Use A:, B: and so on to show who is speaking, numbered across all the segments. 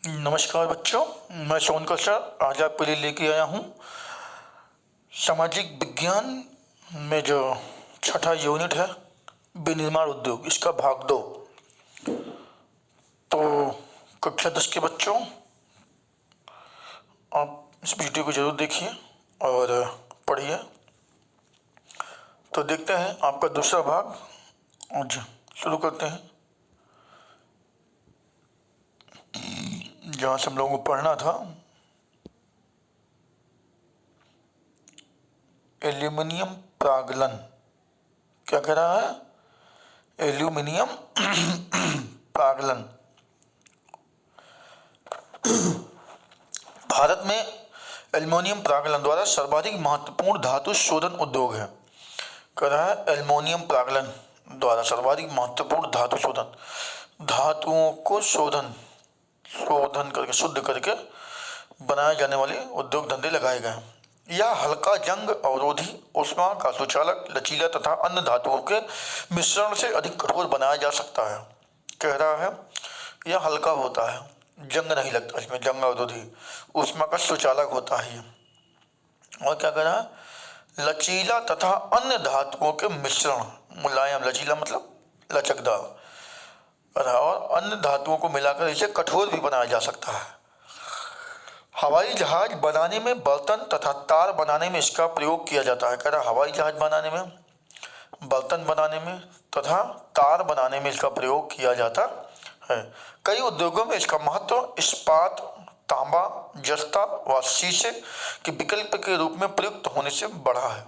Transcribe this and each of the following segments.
A: नमस्कार बच्चों, मैं सोन कौशल आज आपके लिए लेके आया हूँ सामाजिक विज्ञान में जो छठा यूनिट है विनिर्माण उद्योग, इसका भाग 2। तो कक्षा 10 के बच्चों, आप इस वीडियो को जरूर देखिए और पढ़िए। तो देखते हैं आपका दूसरा भाग आज शुरू करते हैं, जहाँ से हम लोगों को पढ़ना था एल्यूमिनियम प्रागलन। क्या कह रहा है? एल्यूमिनियम प्रागलन। भारत में एल्युमिनियम प्रागलन द्वारा सर्वाधिक महत्वपूर्ण धातु शोधन उद्योग है। कह रहा है एल्युमिनियम प्रागलन द्वारा सर्वाधिक महत्वपूर्ण धातु शोधन, धातुओं को शोधन करके शुद्ध करके बनाए जाने वाले उद्योग धंधे लगाए गए। यह हल्का, जंग अवरोधी, ऊष्मा का सुचालक, लचीला तथा अन्य धातुओं के मिश्रण से अधिक कठोर बनाया जा सकता है। कह रहा है यह हल्का होता है, जंग नहीं लगता इसमें, जंग अवरोधी, ऊष्मा का सुचालक होता है। और क्या कह रहा है? लचीला तथा अन्य धातुओं के मिश्रण, मुलायम, लचीला मतलब लचकदार, और अन्य धातुओं को मिलाकर इसे कठोर भी बनाया जा सकता है। हवाई जहाज बनाने में, बर्तन तथा तार बनाने में इसका प्रयोग किया जाता है। कह रहा हवाई जहाज बनाने में, बर्तन बनाने में तथा तार बनाने में इसका प्रयोग किया जाता है। कई उद्योगों में इसका महत्व इस्पात, तांबा, जस्ता व शीशे के विकल्प के रूप में प्रयुक्त होने से बढ़ा है।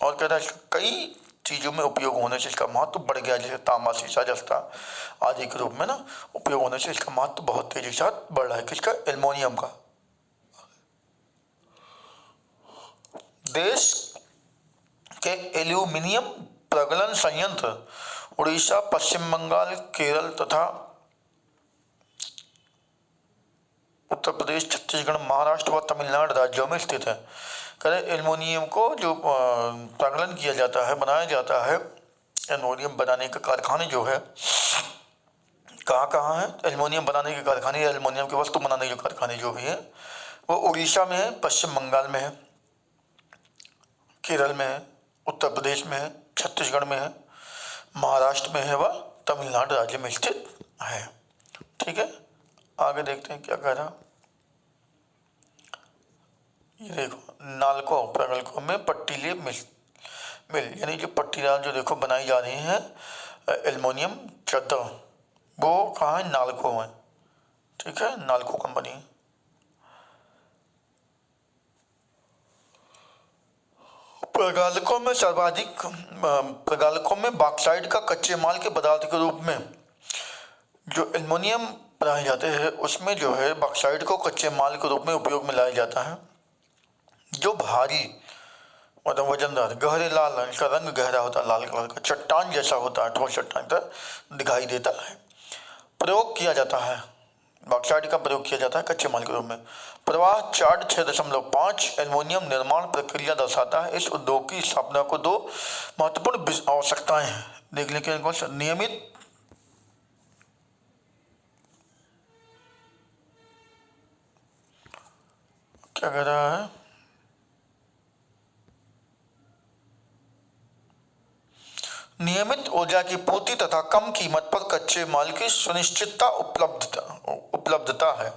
A: और कह रहा है कई चीज़ों में उपयोग होने से इसका महत्व बढ़ गया, जैसे तांबा, शीशा, जस्ता आदि के रूप में ना उपयोग होने से इसका महत्व बहुत तेजी से बढ़ रहा है। किसका? एल्युमिनियम का। देश के एल्यूमिनियम प्रगलन संयंत्र उड़ीसा, पश्चिम बंगाल, केरल तथा उत्तर प्रदेश, छत्तीसगढ़, महाराष्ट्र व तमिलनाडु राज्यों में स्थित है। करें एल्युमिनियम को जो प्रगलन किया जाता है, बनाया जाता है, एल्युमिनियम बनाने के कारखाने जो है कहाँ कहाँ है? एल्युमिनियम बनाने के कारखाने, एल्युमिनियम की वस्तु बनाने के कारखाने जो भी है वो उड़ीसा में है, पश्चिम बंगाल में है, केरल में है, उत्तर प्रदेश में है, छत्तीसगढ़ में है, महाराष्ट्र में है व तमिलनाडु राज्य में स्थित है। ठीक है, आगे देखते हैं क्या कह रहा। ये देखो, नालको प्रगल्कों में पट्टीले मिल यानी जो पट्टीदार जो देखो बनाई जा रही हैं एल्युमिनियम चादर, वो कहाँ है? नालको में। ठीक है, नालको कंपनी। प्रगालकों में बॉक्साइट का कच्चे माल के पदार्थ के रूप में जो एल्युमिनियम बनाए जाते हैं उसमें जो है बॉक्साइट को कच्चे माल के रूप में उपयोग में लाया जाता है, जो भारी मतलब वजनदार, गहरे लाल रंग का, रंग गहरा होता है, लाल कलर का, चट्टान जैसा होता है, ठोस चट्टान का दिखाई देता है। प्रयोग किया जाता है, बॉक्साइट का प्रयोग किया जाता है कच्चे माल के रूप में। प्रवाह चार्ट 6.5 एल्युमिनियम निर्माण प्रक्रिया दर्शाता है। इस उद्योग की स्थापना को दो महत्वपूर्ण आवश्यकताएं हैं। देख लें क्या? नियमित क्या कह रहा है? नियमित ऊर्जा की पूर्ति तथा कम कीमत पर कच्चे माल की सुनिश्चितता उपलब्धता है।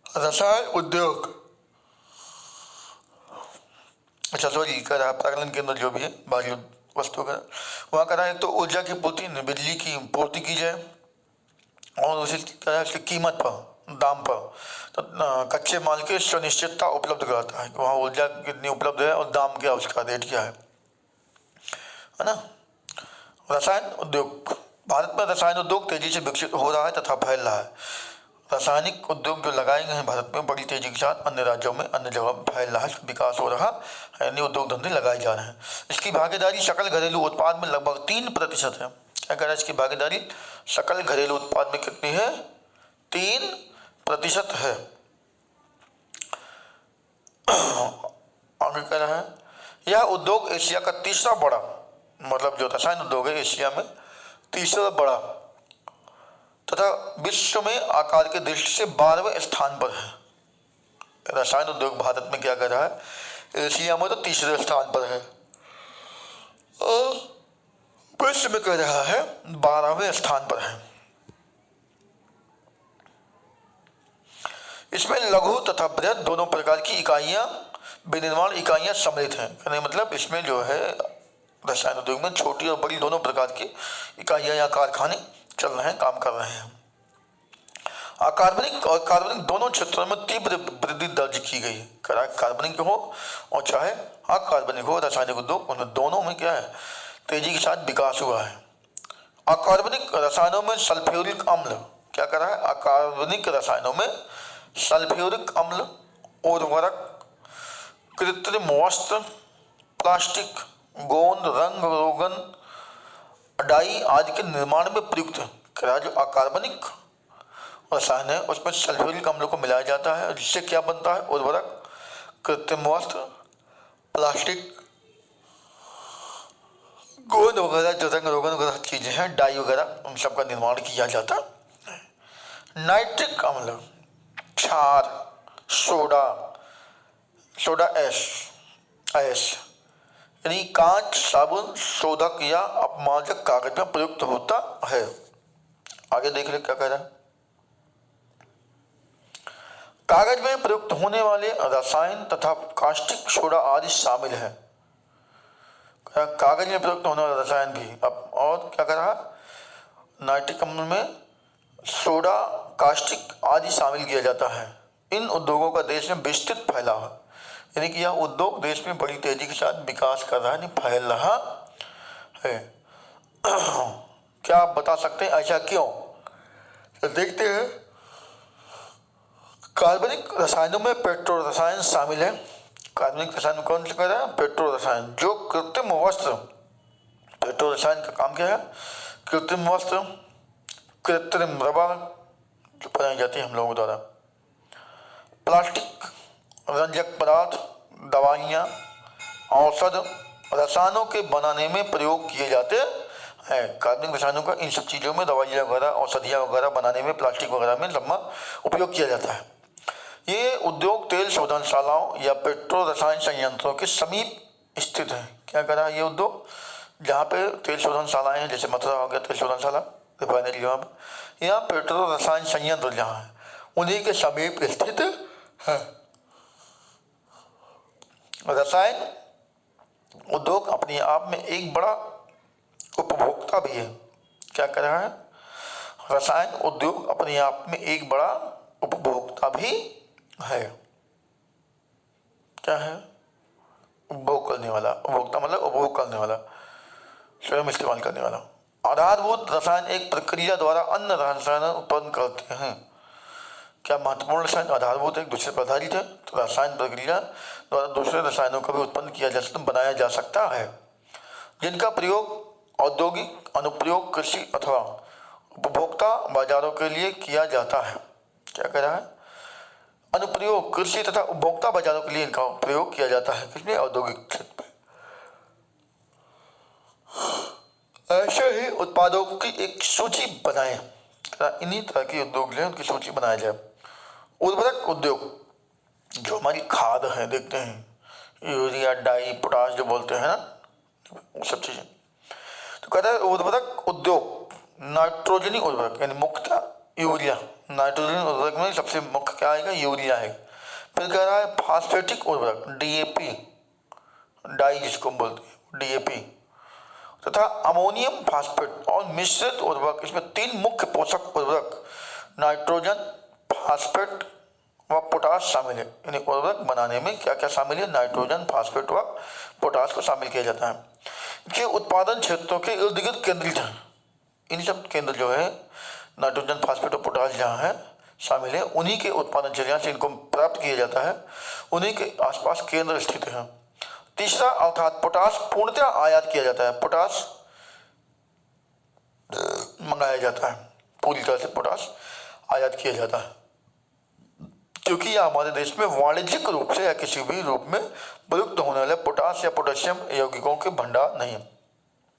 A: रसायन उद्योग, अच्छा सॉरी, कह रहा है प्रगलन के अंदर जो भी है बाकी वस्तु का वहाँ कह रहा है तो ऊर्जा की पूर्ति, बिजली की पूर्ति की जाए और उसी तरह उसकी कीमत पर, दाम पर, तो कच्चे माल की सुनिश्चितता उपलब्ध कराता है कि वहाँ ऊर्जा कितनी उपलब्ध है और दाम क्या, उसका रेट क्या है ना। रसायन उद्योग, भारत में रसायन उद्योग तेजी से विकसित हो रहा है तथा फैल रहा है। रासायनिक उद्योग जो लगाए गए हैं भारत में बड़ी तेजी के साथ अन्य राज्यों में, अन्य जगह फैल रहा है, विकास हो रहा है, अन्य उद्योग धंधे लगाए जा रहे हैं। इसकी भागीदारी सकल घरेलू उत्पाद में लगभग 3% है। क्या कह रहा है? इसकी भागीदारी सकल घरेलू उत्पाद में कितनी है? 3% है। आगे कह रहा है यह उद्योग एशिया का तीसरा बड़ा, मतलब जो रसायन उद्योग है एशिया में तीसरा बड़ा तथा विश्व में आकार की दृष्टि से 12वें स्थान पर है। रसायन उद्योग भारत में क्या कर रहा है, एशिया में तो तीसरे स्थान पर है और विश्व में कह रहा है 12वें स्थान पर है। इसमें लघु तथा बृहद दोनों प्रकार की इकाइयां, विनिर्माण इकाइयां सम्मिलित हैं। कहने मतलब इसमें जो है रसायन उद्योग में छोटी और बड़ी दोनों प्रकार की इकाइयां या कारखाने चल रहे हैं, काम कर रहे हैं। अकार्बनिक और कार्बनिक दोनों क्षेत्रों में तीव्र वृद्धि दर्ज की गई है। कार्बनिक हो और चाहे अकार्बनिक हो, रासायनिक उद्योग उनमें दोनों में क्या है, तेजी के साथ विकास हुआ है। अकार्बनिक रसायनों में सल्फ्यूरिक अम्ल क्या कर रहा है, अकार्बनिक रसायनों में सल्फ्यूरिक अम्ल, उर्वरक, कृत्रिम वस्त्र, प्लास्टिक, गोंद, रंग रोगन, डाई आदि के निर्माण में प्रयुक्त है। जो अकार्बनिक रसायन है उसमें सल्फ्यूरिक अम्ल को मिलाया जाता है, जिससे क्या बनता है, उर्वरक, कृत्रिम वस्त्र, प्लास्टिक, गोंद वगैरह, जो रंग रोगन वगैरह चीजें हैं, डाई वगैरह, उन सब का निर्माण किया जाता है। नाइट्रिक अम्ल, क्षार, सोडा, सोडा एस यानी कांच, साबुन, शोधक या अपमार्जक कागज में प्रयुक्त होता है। आगे देख ले क्या कह रहा है। कागज में प्रयुक्त होने वाले रसायन तथा कास्टिक सोडा आदि शामिल है। कागज में प्रयुक्त होने वाले रसायन भी अब और क्या कर रहा, नाइट्रिक अम्ल में सोडा, कास्टिक आदि शामिल किया जाता है। इन उद्योगों का देश में विस्तृत फैलाव है, यानी कि यह उद्योग देश में बड़ी तेजी के साथ विकास कर रहा है, नहीं फैल रहा है। क्या आप बता सकते हैं ऐसा क्यों? तो देखते हैं। कार्बनिक रसायनों में पेट्रो रसायन शामिल है। कार्बनिक रसायन कौन से कह रहा है, पेट्रो रसायन। जो कृत्रिम वस्त्र, पेट्रो रसायन का काम क्या है, कृत्रिम वस्त्र, कृत्रिम रबर जो बनाई जाती है हम लोगों द्वारा, प्लास्टिक, रंजक पदार्थ, दवाइयाँ, औषध, रसायनों के बनाने में प्रयोग किए जाते हैं। कार्बनिक रसायनों का इन सब चीज़ों में, दवाइयाँ वगैरह, औषधियाँ वगैरह बनाने में, प्लास्टिक वगैरह में सब में उपयोग किया जाता है। ये उद्योग तेल शोधनशालाओं या पेट्रो रसायन संयंत्रों के समीप स्थित है। क्या कर रहा है ये उद्योग, जहाँ पे तेल शोधनशालाएँ हैं, जैसे मथुरा हो गया तेल शोधनशाला, रिफाइनरी वहाँ पर, या पेट्रो रसायन संयंत्र जहाँ है उन्हीं के समीप स्थित है। रसायन उद्योग अपने आप में एक बड़ा उपभोक्ता भी है। क्या कर रहा है, रसायन उद्योग अपने आप में एक बड़ा उपभोक्ता भी है। क्या है, उपभोग करने वाला, उपभोक्ता मतलब उपभोग करने वाला, स्वयं इस्तेमाल करने वाला। आधारभूत रसायन एक प्रक्रिया द्वारा अन्य रसायन उत्पन्न करते हैं। क्या महत्वपूर्ण रसायन आधारभूत एक दूसरे पर आधारित है, तो रसायन प्रक्रिया द्वारा दूसरे रसायनों का भी उत्पन्न किया जा सकता, बनाया जा सकता है, जिनका प्रयोग औद्योगिक अनुप्रयोग, कृषि अथवा उपभोक्ता बाजारों के लिए किया जाता है। क्या कह रहा है, अनुप्रयोग, कृषि तथा उपभोक्ता बाजारों के लिए इनका प्रयोग किया जाता है, किसमें, औद्योगिक क्षेत्र में। ऐसे ही उत्पादों की एक सूची बनाएं, इन्हीं तरह के उद्योग लें, उनकी सूची बनाया जाए। उर्वरक उद्योग, जो हमारी खाद है, देखते हैं यूरिया, डाई, पोटाश जो बोलते हैं ना, वो सब चीजें। तो कहता है उर्वरक उद्योग, नाइट्रोजनी उर्वरक यानी मुख्यतः यूरिया, नाइट्रोजनी उर्वरक में सबसे मुख्य क्या आएगा, यूरिया है। फिर कह रहा है फास्फेटिक उर्वरक, डीएपी, डाई जिसको बोलते हैं डीएपी, तथा अमोनियम फास्फेट और मिश्रित उर्वरक। इसमें तीन मुख्य पोषक उर्वरक नाइट्रोजन, फास्फेट व पोटाश शामिल है। यानी उर्वरक बनाने में क्या क्या शामिल है, नाइट्रोजन, फास्फेट व पोटाश को शामिल किया जाता है। ये उत्पादन क्षेत्रों के इर्द गिर्द केंद्रित है। इन सब केंद्र जो है नाइट्रोजन, फास्फेट और पोटाश जहाँ है शामिल है, उन्हीं के उत्पादन क्षेत्र से इनको प्राप्त किया जाता है, उन्हीं के आसपास केंद्र स्थित है। तीसरा अर्थात पोटाश पूर्णतः आयात किया जाता है। पोटाश मंगाया जाता है, पूरी तरह से पोटाश आयात किया जाता है, क्योंकि यह हमारे देश में वाणिज्यिक रूप से या किसी भी रूप में प्रयुक्त होने वाले पोटाश या पोटेशियम यौगिकों के भंडार नहीं है।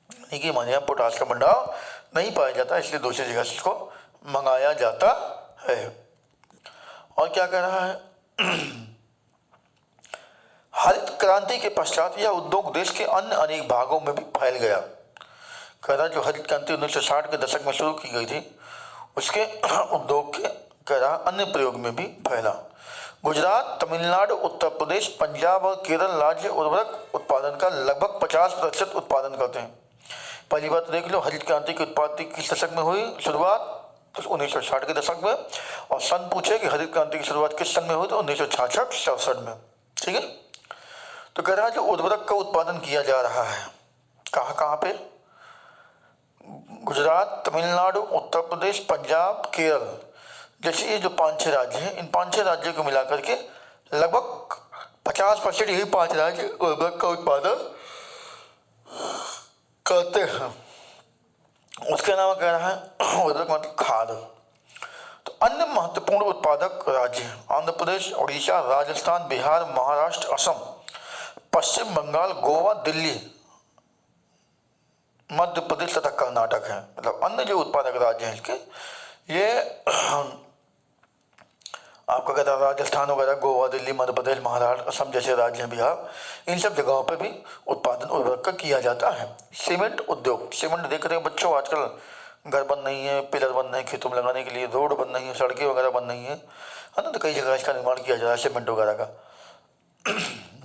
A: यानी कि हमारे यहाँ पोटास का भंडार नहीं पाया जाता, इसलिए दूसरी जगह से इसको मंगाया जाता है। और क्या कह रहा है, हरित क्रांति के पश्चात यह उद्योग देश के अन्य अनेक भागों में भी फैल गया। कह रहा जो हरित क्रांति 1960 के दशक में शुरू की गई थी, उसके उद्योग के कह रहा अन्य प्रयोग में भी फैला। गुजरात, तमिलनाडु, उत्तर प्रदेश, पंजाब और केरल राज्य उर्वरक उत्पादन का लगभग 50% उत्पादन करते हैं। पहली बात देख लो, हरित क्रांति की उत्पत्ति किस दशक में हुई शुरुआत, तो 1960 के दशक में। और सन पूछे कि हरित क्रांति की शुरुआत किस सन में हुई, तो 1966-67 में। ठीक है, तो कह रहा है जो उर्वरक का उत्पादन किया जा रहा है कहाँ कहाँ पे, गुजरात, तमिलनाडु, उत्तर प्रदेश, पंजाब, केरल जैसे ये जो 5-6 राज्य हैं, इन 5-6 राज्यों को मिलाकर के लगभग 50% यही 5 राज्य उर्वरक का उत्पादन करते हैं। उसके अलावा कह रहा है उर्वरक मतलब खाद। तो अन्य महत्वपूर्ण उत्पादक राज्य आंध्र प्रदेश, उड़ीसा, राजस्थान, बिहार, महाराष्ट्र, असम, पश्चिम बंगाल, गोवा, दिल्ली, मध्य प्रदेश तथा कर्नाटक है। मतलब अन्य जो उत्पादक राज्य हैं इसके, ये आपका कहता है राजस्थान वगैरह, गोवा, दिल्ली, मध्य प्रदेश, महाराष्ट्र, असम जैसे राज्य हैं, बिहार, इन सब जगहों पर भी उत्पादन उर्वरक का किया जाता है। सीमेंट उद्योग, सीमेंट देख रहे हैं बच्चों, आजकल घर बन रही है, पिलर बन रहे हैं खेतों में लगाने के लिए, रोड बन रही है, सड़कें वगैरह बन रही है ना, तो कई जगह इसका निर्माण किया जा रहा है सीमेंट वगैरह का।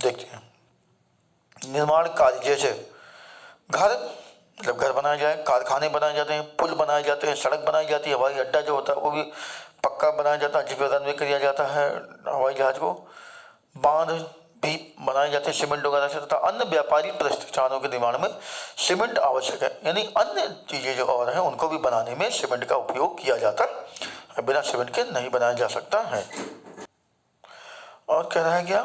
A: देखते हैं निर्माण कार्य, जैसे घर, मतलब घर बनाए जाए, कारखाने बनाए जाते हैं, पुल बनाए जाते हैं, सड़क बनाई जाती है, हवाई अड्डा जो होता है वो भी पक्का बनाया जाता है, जिसमें रनवे किया जाता है हवाई जहाज को, बांध भी बनाए जाते हैं सीमेंट वगैरह से, तथा अन्य व्यापारिक प्रतिष्ठानों के निर्माण में सीमेंट आवश्यक है। यानी अन्य चीज़ें जो और हैं उनको भी बनाने में सीमेंट का उपयोग किया जाता है, बिना सीमेंट के नहीं बनाया जा सकता है। और कह रहा है क्या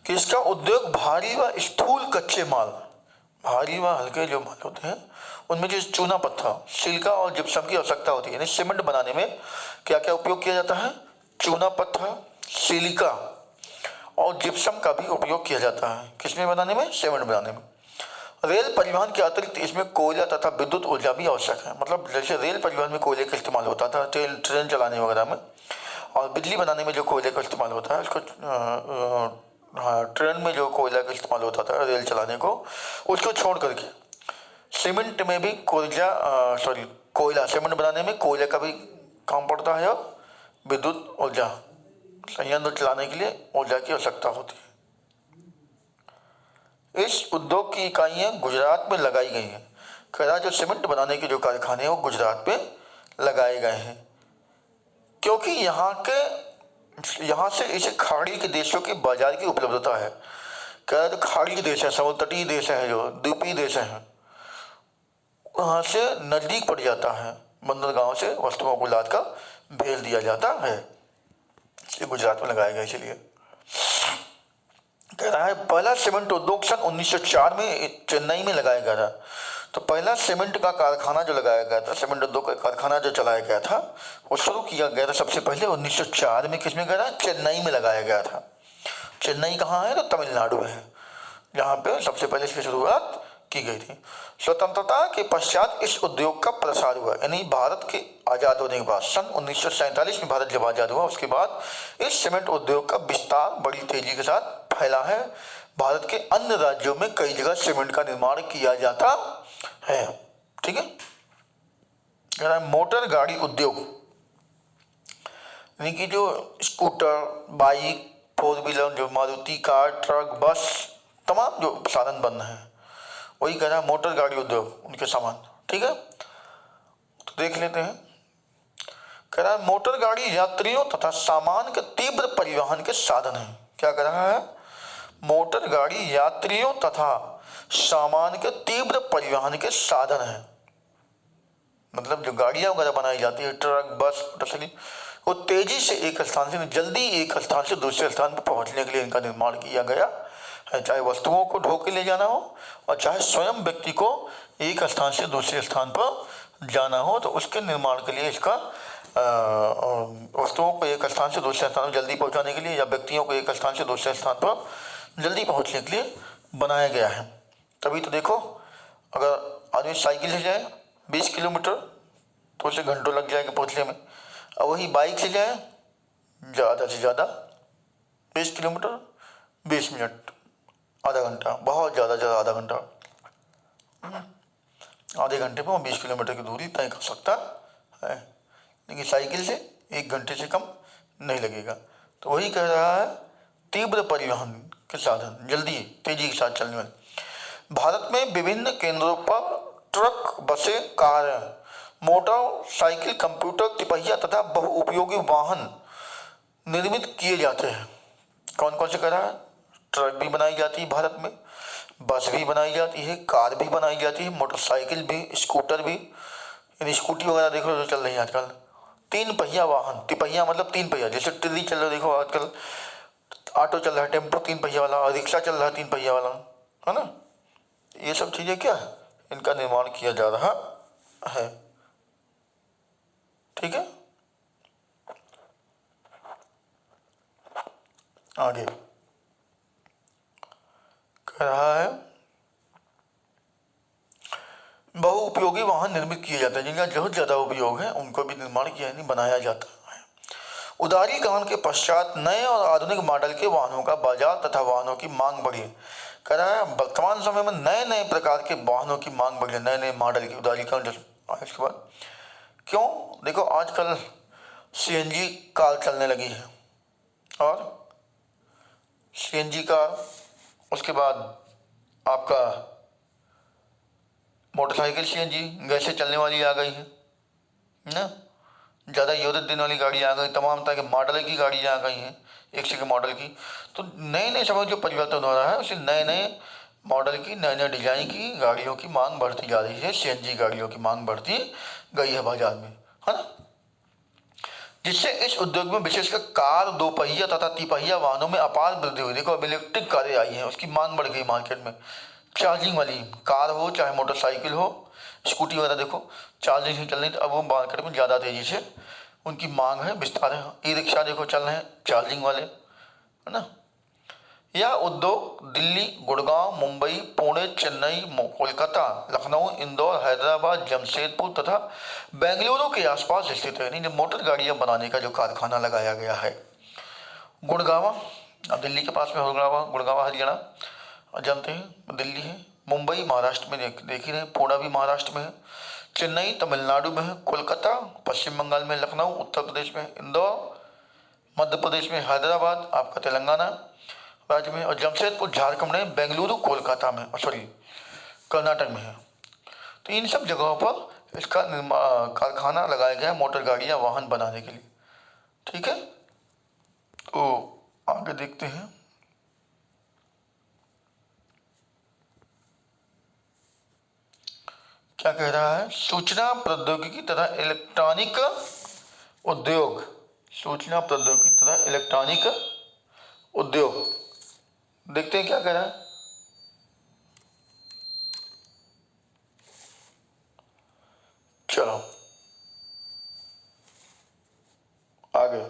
A: कि इसका उद्योग भारी व स्थूल कच्चे माल, भारी व हल्के जो माल होते हैं उनमें जो चूना पत्थर, सिलिका और जिप्सम की आवश्यकता होती है। यानी सीमेंट बनाने में क्या क्या उपयोग किया जाता है, चूना पत्थर, सिलिका और जिप्सम का भी उपयोग किया जाता है। किसमें बनाने में, सीमेंट बनाने में। रेल परिवहन के अतिरिक्त इसमें कोयला तथा विद्युत ऊर्जा भी आवश्यक है। मतलब जैसे रेल परिवहन में कोयले का इस्तेमाल होता था ट्रेन चलाने वगैरह में, और बिजली बनाने में जो कोयले का इस्तेमाल होता है उसको हाँ, ट्रेन में जो कोयला का इस्तेमाल होता था रेल चलाने को, उसको छोड़ करके सीमेंट में भी कोयला, सीमेंट बनाने में कोयले का भी काम पड़ता है, और विद्युत ऊर्जा संयंत्र चलाने के लिए ऊर्जा की आवश्यकता होती है। इस उद्योग की इकाइयाँ गुजरात में लगाई गई हैं। कह रहा जो सीमेंट बनाने के जो कारखाने हैं वो गुजरात में लगाए गए हैं, क्योंकि यहाँ से इसे खाड़ी के देशों के बाजार की उपलब्धता है। कह रहा तो खाड़ी के देश है, समुद्र तटीय देश है, जो द्वीपीय देश हैं, वहाँ से नज़दीक पड़ जाता है, बंदरगाहों से वस्तुओं को लाद कर भेज दिया जाता है, इसलिए गुजरात में लगाया गया। इसलिए कह रहा है पहला सीमेंट उद्योग सन 1904 में चेन्नई में लगाया गया था। तो पहला सीमेंट का कारखाना जो लगाया गया था, सीमेंट उद्योग का कारखाना जो चलाया गया था, वो शुरू किया गया था सबसे पहले 1904 में। किसमें गया था, चेन्नई में लगाया गया था। चेन्नई कहाँ है, तो तमिलनाडु में है, जहाँ पे सबसे पहले इसकी शुरुआत की गई थी। स्वतंत्रता के पश्चात इस उद्योग का प्रसार हुआ, यानी भारत के आज़ाद होने के बाद सन 1947 में भारत जब आज़ाद हुआ, उसके बाद इस सीमेंट उद्योग का विस्तार बड़ी तेजी के साथ फैला है। भारत के अन्य राज्यों में कई जगह सीमेंट का निर्माण किया जाता है। ठीक है, कह रहा है मोटर गाड़ी उद्योग, यानी कि जो स्कूटर, बाइक, 4 व्हीलर, जो मारुति कार, ट्रक, बस, तमाम जो साधन बन रहे हैं, वही कह रहा है मोटर गाड़ी उद्योग, उनके सामान। ठीक है, तो देख लेते हैं। कह रहा है मोटर गाड़ी यात्रियों तथा सामान के तीव्र परिवहन के साधन है। क्या कह रहा है, मोटर गाड़ी यात्रियों तथा सामान के तीव्र परिवहन के साधन है। मतलब जो गाड़ियां वगैरह बनाई जाती है, ट्रक, बस, मोटरसाइकिल, वो तेजी से एक स्थान से जल्दी एक स्थान से दूसरे स्थान पर पहुंचने के लिए इनका निर्माण किया गया है। चाहे वस्तुओं को ढो के ले जाना हो और चाहे स्वयं व्यक्ति को एक स्थान से दूसरे स्थान पर जाना हो, तो उसके निर्माण के लिए इसका वस्तुओं को एक स्थान से दूसरे स्थान पर जल्दी पहुंचाने के लिए, या व्यक्तियों को एक स्थान से दूसरे स्थान पर जल्दी पहुंचने के लिए बनाया गया है। तभी तो देखो, अगर आदमी साइकिल से जाए 20 किलोमीटर तो उसे घंटों लग जाएगा पहुँचने में, और वही बाइक से जाए ज़्यादा से ज़्यादा 20 किलोमीटर 20 मिनट, आधा घंटा, बहुत ज़्यादा ज़्यादा आधा घंटा, आधे घंटे में वो 20 किलोमीटर की दूरी तय कर सकता है। लेकिन साइकिल से 1 घंटे से कम नहीं लगेगा। तो वही कह रहा है तीव्र परिवहन के साधन, जल्दी तेजी के साथ चलने वाले। भारत में विभिन्न केंद्रों पर ट्रक, बसें, कार, मोटरसाइकिल, कंप्यूटर, तिपहिया तथा बहुउपयोगी वाहन निर्मित किए जाते हैं। कौन कौन से कह रहा है? ट्रक भी बनाई जाती है भारत में, बस भी बनाई जाती है, कार भी बनाई जाती है, मोटरसाइकिल भी, स्कूटर भी, यानी स्कूटी वगैरह देख लो जो चल रही है आजकल। 3 पहिया वाहन, तिपहिया मतलब 3 पहिया, जैसे टिल्ली चल रहा है देखो आजकल, ऑटो चल रहा है, टेम्पो 3 पहिया वाला, और रिक्शा चल रहा है 3 पहिया वाला, है ना। ये सब चीज़ें क्या है, इनका निर्माण किया जा रहा है। ठीक है, आगे कह रहा है बहुउपयोगी वाहन निर्मित किए जाते हैं, जिनका बहुत ज़्यादा उपयोग है उनको भी निर्माण किया यानी बनाया जाता है। उदारीकरण के पश्चात नए और आधुनिक मॉडल के वाहनों का बाजार तथा वाहनों की मांग बढ़ी। कह रहा है वर्तमान समय में नए नए प्रकार के वाहनों की मांग बढ़ी, नए नए मॉडल की उदारीकरण इसके बाद। क्यों? देखो आजकल सीएनजी कार चलने लगी है, और सीएनजी कार, उसके बाद आपका मोटरसाइकिल सीएनजी गैस से चलने वाली आ गई है ना, ज़्यादा यूज़ दिन वाली गाड़ी आ गई, तमाम तरह के मॉडल की गाड़ी आ गई हैं, एक से एक मॉडल की। तो नए नए समय जो परिवर्तन हो रहा है उससे नए नए मॉडल की, नए नए डिजाइन की गाड़ियों की मांग बढ़ती जा रही है, सीएनजी गाड़ियों की मांग बढ़ती गई है बाजार में, है ना। जिससे इस उद्योग में विशेषकर कार, 2 पहिया तथा 3 पहिया वाहनों में अपार वृद्धि हुई। देखो अब इलेक्ट्रिक कारें आई हैं, उसकी मांग बढ़ गई मार्केट में। चार्जिंग वाली कार हो चाहे मोटरसाइकिल हो, स्कूटी वगैरह देखो चार्जिंग से चल रही, तो अब वो मार्केट में ज़्यादा तेज़ी से उनकी मांग है, विस्तार है। ई रिक्शा देखो चल रहे हैं चार्जिंग वाले, है ना। यह उद्योग दिल्ली, गुड़गांव, मुंबई, पुणे, चेन्नई, कोलकाता, लखनऊ, इंदौर, हैदराबाद, जमशेदपुर तथा बेंगलुरु के आसपास स्थित है। यानी मोटर गाड़ियां बनाने का जो कारखाना लगाया गया है। गुड़गांव, अब दिल्ली के पास में गुड़गांव, गुड़गांव हरियाणा जानते हैं, दिल्ली है। मुंबई महाराष्ट्र में देख ही रहे, पुणे भी महाराष्ट्र में है। चेन्नई तमिलनाडु में है। कोलकाता पश्चिम बंगाल में। लखनऊ उत्तर प्रदेश में। इंदौर मध्य प्रदेश में। हैदराबाद आपका तेलंगाना राज्य में। और जमशेदपुर झारखंड में। बेंगलुरु कोलकाता में, सॉरी कर्नाटक में है। तो इन सब जगहों पर इसका कारखाना लगाया गया है मोटर गाड़ियाँ वाहन बनाने के लिए। ठीक है, तो आगे देखते हैं। क्या कह रहा है? सूचना प्रौद्योगिकी तथा इलेक्ट्रॉनिक उद्योग, सूचना प्रौद्योगिकी तथा इलेक्ट्रॉनिक उद्योग, देखते हैं क्या कह रहा है। चलो आगे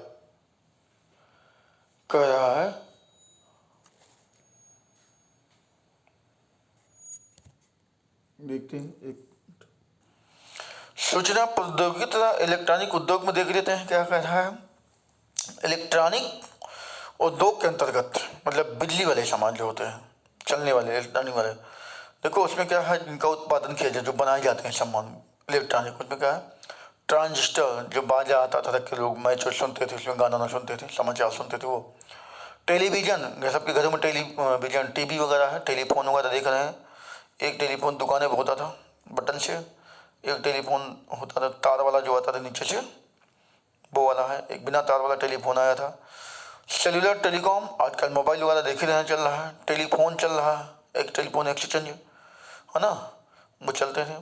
A: कह रहा है देखते हैं एक सूचना प्रौद्योगिकी तथा इलेक्ट्रॉनिक उद्योग में देख लेते हैं क्या कह रहा है। इलेक्ट्रॉनिक उद्योग के अंतर्गत मतलब बिजली वाले सामान जो होते हैं, चलने वाले इलेक्ट्रॉनिक वाले, देखो उसमें क्या है, जिनका उत्पादन किया जाए, जो बनाए जाते हैं सामान इलेक्ट्रॉनिक, उसमें क्या है, ट्रांजिस्टर, जो बाजा आता था कि लोग मैच सुनते थे, उसमें गाना ना सुनते थे, समाचार सुनते थे, वो टेलीविज़न, सबके घरों में टेलीविज़न, टीवी वगैरह है, टेलीफोन वगैरह देख रहे हैं। एक टेलीफोन दुकानें में होता था बटन से, एक टेलीफोन होता था तार वाला जो आता था नीचे से, वो वाला है। एक बिना तार वाला टेलीफोन आया था। सेलुलर टेलीकॉम, आजकल मोबाइल वगैरह देख ही रहे हैं चल रहा है। टेलीफोन चल रहा है, एक टेलीफोन एक्सचेंज, है ना, वो चलते थे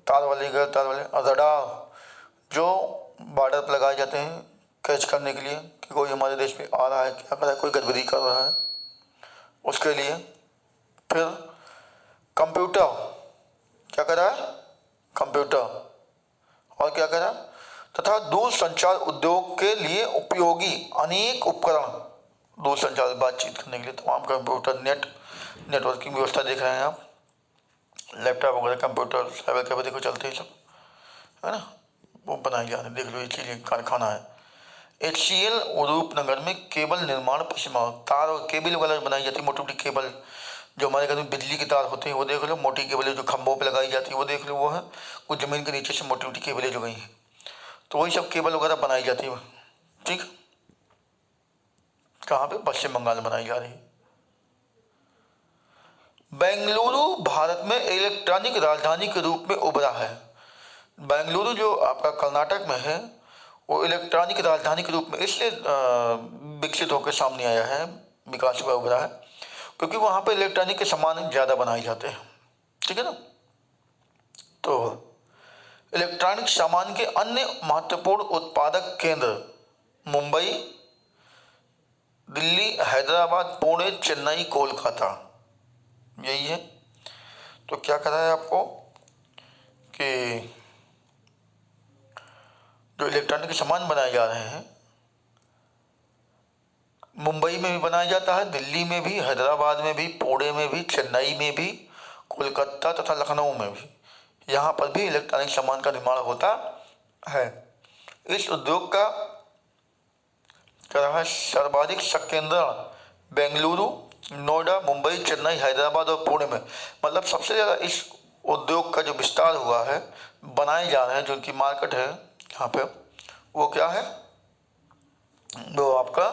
A: तार वाले, गैर तार वाले। रडार, जो बॉर्डर पर लगाए जाते हैं कैच करने के लिए कि कोई हमारे देश में आ रहा है, क्या कर रहा है, कोई गतिविधि कर रहा है, उसके लिए। फिर कंप्यूटर, क्या कर रहा है, कंप्यूटर, और क्या कर रहा है, तथा दूर संचार उद्योग के लिए उपयोगी अनेक उपकरण, दूर संचार बातचीत करने के लिए तमाम कंप्यूटर, नेटवर्किंग व्यवस्था देख रहे हैं आप, लैपटॉप वगैरह, कंप्यूटर, साइबर कैफे देखो चलते ही सब, है ना, वो बनाए जा रहे हैं। देख लो ये चीज़ें, कारखाना है। HCL रूपनगर में केबल निर्माण पश्चिम बंगाल, तार और केबल वगैरह बनाई जाती है, मोटी मोटी केबल जो हमारे घर में बिजली के तार होते हैं वो देख लो, मोटी केबलें जो खंभों पे लगाई जाती है वो देख लो, वो है। कुछ ज़मीन के नीचे से मोटी मोटी केबलें जो गई हैं, तो वही सब केबल वगैरह बनाई जाती है। ठीक, कहाँ पे? पश्चिम बंगाल में बनाई जा रही है। बेंगलुरु भारत में इलेक्ट्रॉनिक राजधानी के रूप में उभरा है। बेंगलुरु जो आपका कर्नाटक में है, वो इलेक्ट्रॉनिक राजधानी के रूप में इसलिए विकसित होकर सामने आया है, विकास हुआ, उभरा है, क्योंकि वहाँ पर इलेक्ट्रॉनिक के सामान ज़्यादा बनाए जाते हैं। ठीक है ना। तो इलेक्ट्रॉनिक सामान के अन्य महत्वपूर्ण उत्पादक केंद्र मुंबई, दिल्ली, हैदराबाद, पुणे, चेन्नई, कोलकाता, यही है। तो क्या करा है आपको कि जो इलेक्ट्रॉनिक सामान बनाए जा रहे हैं, मुंबई में भी बनाया जाता है, दिल्ली में भी, हैदराबाद में भी, पुणे में भी, चेन्नई में भी, कोलकाता तथा लखनऊ में भी, यहाँ पर भी इलेक्ट्रॉनिक सामान का निर्माण होता है। इस उद्योग का है सर्वाधिक संकेंद्रण बेंगलुरु, नोएडा, मुंबई, चेन्नई, हैदराबाद और पुणे में। मतलब सबसे ज़्यादा इस उद्योग का जो विस्तार हुआ है, बनाए जा रहे हैं, जो कि मार्केट है यहाँ पे, वो क्या है? वो आपका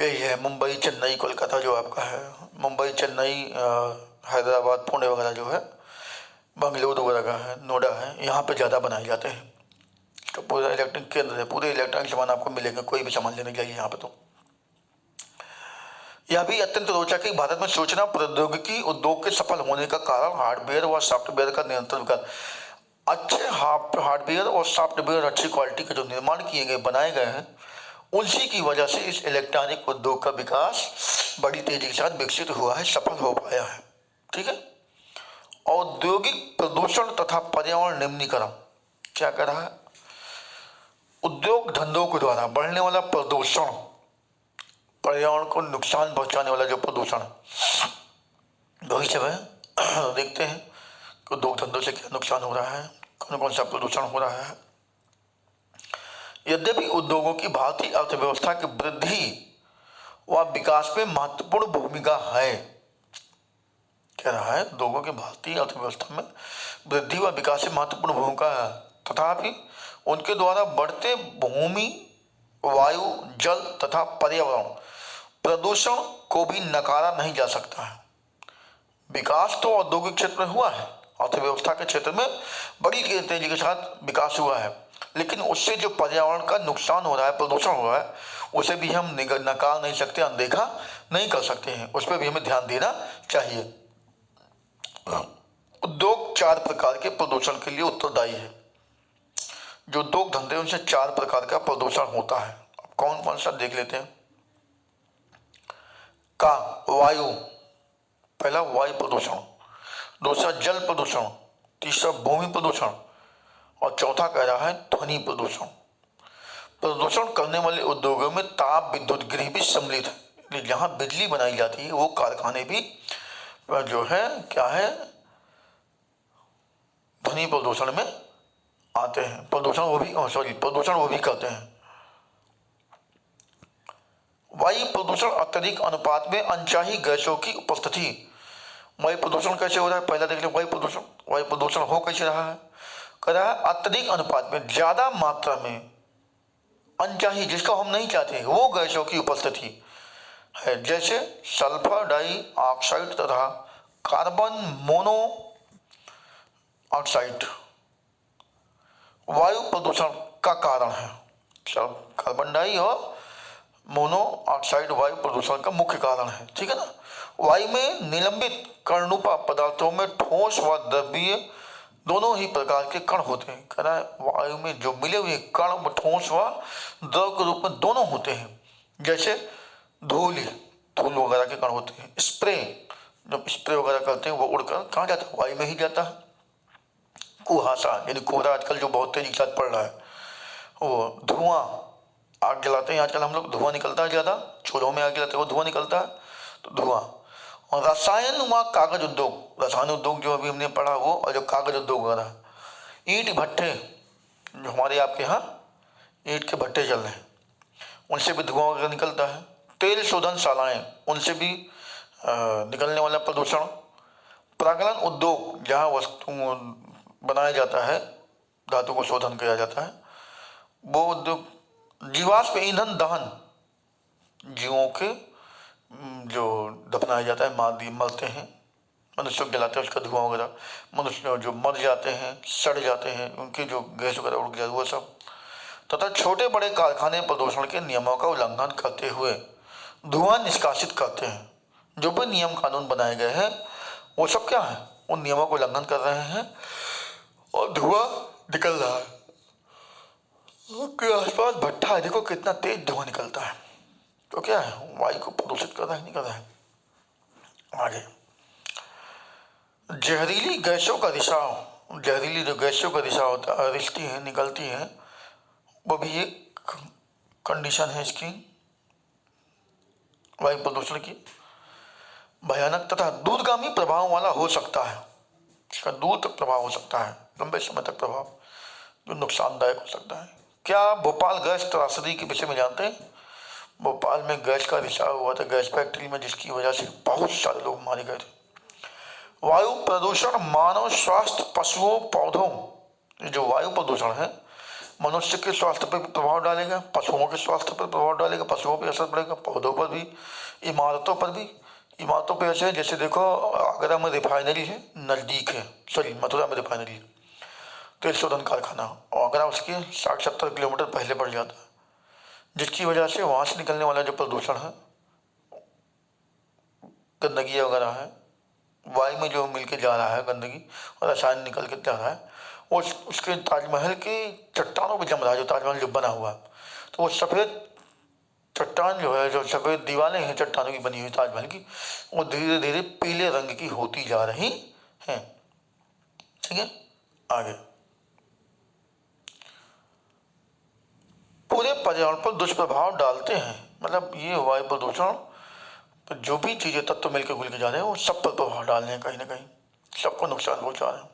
A: यही है, मुंबई, चेन्नई, कोलकाता जो आपका है, मुंबई, चेन्नई, हैदराबाद, पुणे वगैरह जो है, बेंगलुरु वगैरह का है, नोएडा है, यहाँ पे ज़्यादा बनाए जाते हैं। तो पूरा इलेक्ट्रॉनिक केंद्र है, पूरे इलेक्ट्रॉनिक सामान आपको मिलेंगे, कोई भी सामान लेने जाइए यहाँ पे। तो यह भी अत्यंत रोचक है कि भारत में सूचना प्रौद्योगिकी उद्योग के सफल होने का कारण हार्डवेयर व सॉफ्टवेयर का निरंतर विकास। अच्छे हार्डवेयर और सॉफ्टवेयर अच्छी क्वालिटी के जो निर्माण किए गए, बनाए गए हैं, उसी की वजह से इस इलेक्ट्रॉनिक उद्योग का विकास बड़ी तेजी के साथ विकसित हुआ है, सफल हो पाया है। ठीक है। औद्योगिक प्रदूषण तथा पर्यावरण निम्नीकरण क्या कर रहा है? उद्योग धंधों के द्वारा बढ़ने वाला प्रदूषण, पर्यावरण को नुकसान पहुंचाने वाला जो प्रदूषण, वही सब है। देखते हैं कि उद्योग धंधों से क्या नुकसान हो रहा है, कौन कौन सा प्रदूषण हो रहा है। यद्यपि उद्योगों की भारतीय अर्थव्यवस्था की वृद्धि व विकास में महत्वपूर्ण भूमिका है, कह रहा है उद्योगों की भारतीय अर्थव्यवस्था में वृद्धि व विकास में महत्वपूर्ण भूमिका है, तथापि उनके द्वारा बढ़ते भूमि, वायु, जल तथा पर्यावरण प्रदूषण को भी नकारा नहीं जा सकता है। विकास तो औद्योगिक क्षेत्र में हुआ है, अर्थव्यवस्था के क्षेत्र में बड़ी तेजी के साथ विकास हुआ है, लेकिन उससे जो पर्यावरण का नुकसान हो रहा है, प्रदूषण हो रहा है, उसे भी हम नकार नहीं सकते, अनदेखा नहीं कर सकते हैं, उस पर भी हमें ध्यान देना चाहिए। उद्योग 4 प्रकार के प्रदूषण के लिए उत्तरदायी है। जो उद्योग धंधे उनसे 4 प्रकार का प्रदूषण होता है। अब कौन कौन सा देख लेते हैं। का वायु, पहला वायु प्रदूषण, दूसरा जल प्रदूषण, तीसरा भूमि प्रदूषण और चौथा कह रहा है ध्वनि प्रदूषण। प्रदूषण करने वाले उद्योगों में ताप विद्युत गृह भी सम्मिलित है। जहां बिजली बनाई जाती है वो कारखाने भी जो है क्या है, ध्वनि प्रदूषण में आते हैं। प्रदूषण वो भी करते हैं। वायु प्रदूषण अत्यधिक अनुपात में अनचाही गैसों की उपस्थिति। वायु प्रदूषण कैसे हो रहा है, पहला देख लो। वायु प्रदूषण हो कैसे रहा है, कह रहा है अत्यधिक अनुपात में, ज्यादा मात्रा में, अनचाही, जिसको हम नहीं चाहते, वो गैसों की उपस्थिति है, जैसे सल्फर डाइऑक्साइड तथा कार्बन मोनो ऑक्साइड वायु प्रदूषण का कारण है। कार्बन डाई और मोनो ऑक्साइड वायु प्रदूषण का मुख्य कारण है। ठीक है ना। वायु में निलंबित कणरूपा पदार्थों में ठोस व द्रवीय दोनों ही प्रकार के कण होते हैं। कह रहा है वायु में जो मिले हुए कण ठोस व द्रव के रूप में दोनों होते हैं। जैसे धूल वगैरह के कण होते हैं। स्प्रे, जब स्प्रे वगैरह करते हैं वो उड़कर कहाँ जाता है, वायु में ही जाता है। कुहासा यानी कोहरा आजकल जो बहुत तेजी के साथ पड़ रहा है, वो धुआं, आग जलाते हैं आजकल हम लोग, धुआं निकलता है ज़्यादा, चूल्हों में आग जलाते हैं वो धुआं निकलता है, तो धुआं। रसायन व कागज उद्योग, रसायन उद्योग जो अभी हमने पढ़ा वो, और जो कागज उद्योग वगैरह, ईंट भट्ठे जो हमारे आपके यहाँ ईंट के भट्टे चल रहे हैं उनसे भी धुआं वगैरह निकलता है। तेल शोधनशालाएं, उनसे भी निकलने वाला प्रदूषण। प्रागलन उद्योग, जहाँ वस्तु बनाया जाता है, धातु को शोधन किया जाता है, वो उद्योग। जीवाश्म ईंधन दहन, जीवों के जो दफनाया जाता है, मार मरते हैं, मनुष्य को जलाते हैं, उसका धुआं वगैरह, मनुष्य जो मर जाते हैं, सड़ जाते हैं, उनकी जो गैस वगैरह उड़ जाती है वो सब। तथा छोटे बड़े कारखाने प्रदूषण के नियमों का उल्लंघन करते हुए धुआं निष्कासित करते हैं। जो भी नियम कानून बनाए गए हैं वो सब क्या है, उन नियमों को उल्लंघन कर रहे हैं और धुआं निकल रहा है। आपके आसपास भट्ठा है, देखो कितना तेज धुआं निकलता है, तो क्या है, वायु को प्रदूषित कर रहा है, नहीं कर रहा है। आगे, जहरीली गैसों का रिसाव, जहरीली जो गैसों का रिसाव होता है, रिश्ती है, निकलती है, वो भी एक कंडीशन है इसकी, वायु प्रदूषण की। भयानक तथा दूरगामी प्रभाव वाला हो सकता है, इसका दूर तक प्रभाव हो सकता है, लंबे समय तक प्रभाव, जो नुकसानदायक हो सकता है। क्या आप भोपाल गैस त्रासदी के विषय में जानते हैं? भोपाल में गैस का रिसाव हुआ था, गैस फैक्ट्री में, जिसकी वजह से बहुत सारे लोग मारे गए थे। वायु प्रदूषण मानव स्वास्थ्य, पशुओं, पौधों, ये जो वायु प्रदूषण है मनुष्य के स्वास्थ्य पर भी प्रभाव डालेगा, पशुओं के स्वास्थ्य पर प्रभाव डालेगा, पशुओं पर असर पड़ेगा, पौधों पर भी, इमारतों पर भी। इमारतों पर ऐसे, जैसे देखो आगरा में रिफाइनरी है, नज़दीक है, सॉरी मथुरा में रिफाइनरी है, तेल शोधन कारखाना, और आगरा उसके 60-70 किलोमीटर पहले पड़ जाता है, जिसकी वजह से वहाँ से निकलने वाला जो प्रदूषण है, गंदगी वगैरह है, वायु में जो मिल के जा रहा है गंदगी और रसायन निकल के जा रहा है, वो उसके ताजमहल की चट्टानों पर जम रहा है, जो ताजमहल जो बना हुआ है, तो वो सफ़ेद चट्टान जो है, जो सफ़ेद दीवारें हैं चट्टानों की बनी हुई ताजमहल की, वो धीरे धीरे पीले रंग की होती जा रही हैं। ठीक है, आगे, पूरे पर्यावरण पर दुष्प्रभाव डालते हैं, मतलब ये वायु प्रदूषण तो जो भी चीज़ें तत्व मिलकर घुल के जा रहे हैं वो सब पर प्रभाव डाल रहे हैं, कहीं ना कहीं सबको नुकसान पहुंचा रहे हैं।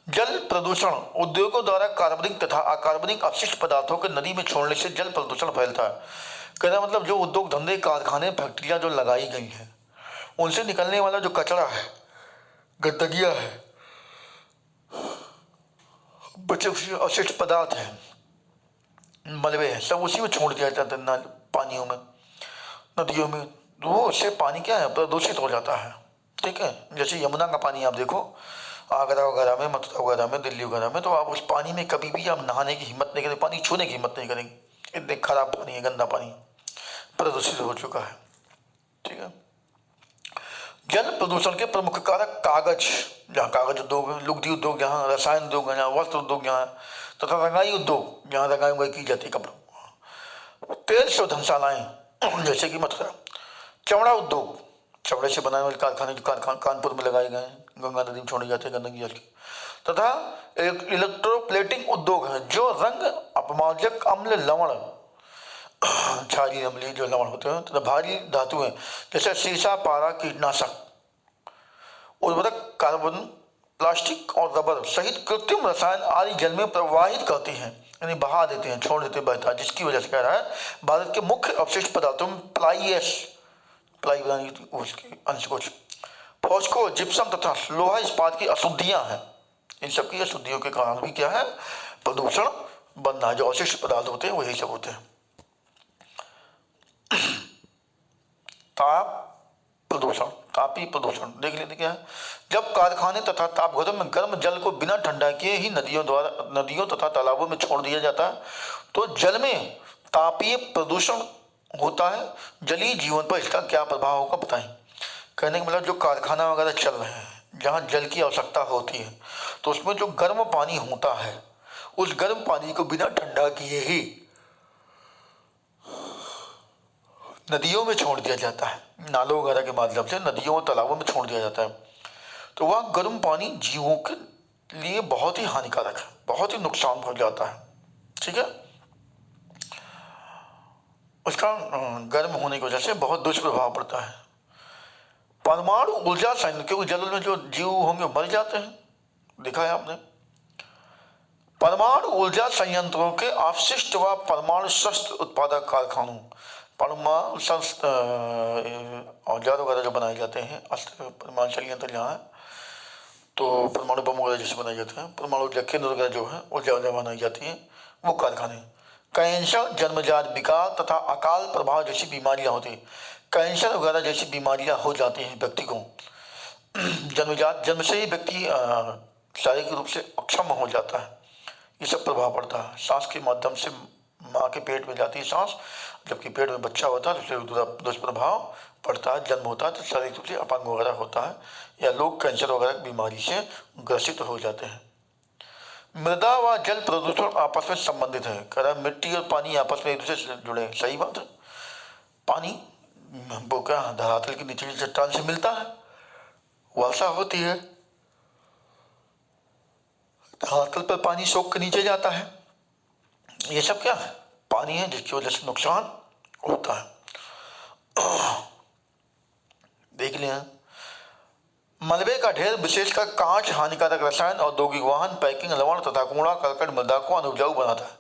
A: जल प्रदूषण, उद्योगों द्वारा कार्बनिक तथा अकार्बनिक अपशिष्ट पदार्थों के नदी में छोड़ने से जल प्रदूषण फैलता है। कहना मतलब जो उद्योग धंधे, कारखाने, फैक्ट्रियां जो लगाई गई हैं उनसे निकलने वाला जो कचरा है, गंदगियां है, बचे अवशिष्ट पदार्थ है, मलबे हैं, सब उसी में छोड़ दिया जाता है, पानियों में, नदियों में, तो वो उससे पानी क्या है, प्रदूषित हो जाता है। ठीक है, जैसे यमुना का पानी आप देखो, आगरा वगैरह में, मथुरा वगैरह में, दिल्ली वगैरह में, तो आप उस पानी में कभी भी आप नहाने की हिम्मत नहीं करेंगे, पानी छूने की हिम्मत नहीं करेंगे, इतने खराब पानी है, गंदा पानी, प्रदूषित हो चुका है। ठीक है, जल प्रदूषण के प्रमुख कारक कागज, जहाँ कागज उद्योग है, लुगदी उद्योग जहाँ, रसायन उद्योग है जहाँ, वस्त्र उद्योग जहाँ, तथा रंगाई उद्योग जहाँ रंगाई उगाई की जाती है कपड़ों, तेल शोधनशालाएं जैसे कि मथुरा, चमड़ा उद्योग, चमड़े से बनाने वाले कारखाने जो कानपुर में लगाए गए हैं, गंगा नदी में छोड़ी जाते हैं गंदगी जल की, तथा एक इलेक्ट्रोप्लेटिंग उद्योग है जो रंग अपमार्जक अम्ल, लवण, क्षारीय अम्लीय जो लवण होते हैं, तथा भारी धातुएं जैसे शीशा, पारा, कीटनाशक, उर्वरक, कार्बन, प्लास्टिक और रबर सहित कृत्रिम रसायन आदि जल में प्रवाहित करती हैं, यानी बहा देते हैं, छोड़ देते हैं बहता, जिसकी वजह से कह रहा है भारत के मुख्य अपशिष्ट पदार्थों में प्लाई बनाने की उसके अंश कुछ, फॉस्को, जिप्सम तथा लोहा इस्पात की अशुद्धियां हैं। इन सबकी अशुद्धियों के कारण भी क्या है, प्रदूषण बनना है, जो अवशिष्ट पदार्थ होते हैं वही सब होते हैं। ताप प्रदूषण, तापीय प्रदूषण देख लेते क्या है, जब कारखाने तथा तापघरों में गर्म जल को बिना ठंडा किए ही नदियों तथा तालाबों में छोड़ दिया जाता है तो जल में तापीय प्रदूषण होता है। जलीय जीवन पर इसका क्या प्रभाव होगा बताएं। कहने का मतलब जो कारखाना वगैरह चल रहे हैं जहाँ जल की आवश्यकता होती है तो उसमें जो गर्म पानी होता है उस गर्म पानी को बिना ठंडा किए ही नदियों में छोड़ दिया जाता है, नालों वगैरह के माध्यम से नदियों और तालाबों में छोड़ दिया जाता है, तो वह गर्म पानी जीवों के लिए बहुत ही हानिकारक है, बहुत ही नुकसान पहुंच जाता है। ठीक है, उसका गर्म होने की वजह से बहुत दुष्प्रभाव पड़ता है। परमाणु ऊर्जा संयंत्र, क्योंकि जल में जो जीव होंगे मर जाते हैं, देखा है आपने। परमाणु ऊर्जा संयंत्रों के अपशिष्ट व परमाणु शस्त्र उत्पादक कारखानों, परमाणु औजार वगैरह जो बनाए जाते हैं, अस्त्र परमाणु संयंत्र जहाँ है तो परमाणु बम वगैरह जैसे बनाए जाते हैं, परमाणु ऊर्जा केंद्र वगैरह जो है ऊर्जा बनाई जाती है, वो कारखाने। कैंसर, जन्मजात विकार तथा अकाल प्रभाव जैसी बीमारियां होती हैं। कैंसर वगैरह जैसी बीमारियां हो जाती हैं व्यक्ति को, जन्मजात, जन्म से ही व्यक्ति शारीरिक रूप से अक्षम हो जाता है, ये सब प्रभाव पड़ता है। सांस के माध्यम से माँ के पेट में जाती है सांस, जबकि पेट में बच्चा होता है तो उससे दुष्प्रभाव पड़ता है, जन्म होता है तो शारीरिक रूप से अपंग वगैरह होता है, या लोग कैंसर वगैरह की बीमारी से ग्रसित हो जाते हैं। मृदा व जल प्रदूषण आपस में संबंधित है, कह रहा है मिट्टी और पानी आपस में एक दूसरे से जुड़े हैं, सही बात है। पानी वो क्या धरातल की निचली चट्टान से मिलता है, वर्षा होती है, धरातल पर पानी सोख के नीचे जाता है, ये सब क्या है पानी है, जिसकी वजह से नुकसान होता है। देख लिया, मलबे का ढेर, विशेषकर कांच, हानिकारक रसायन, औद्योगिक वाहन, पैकिंग, लवण तथा कूड़ा करकट मृदा को अनुपजाऊ बनाता है।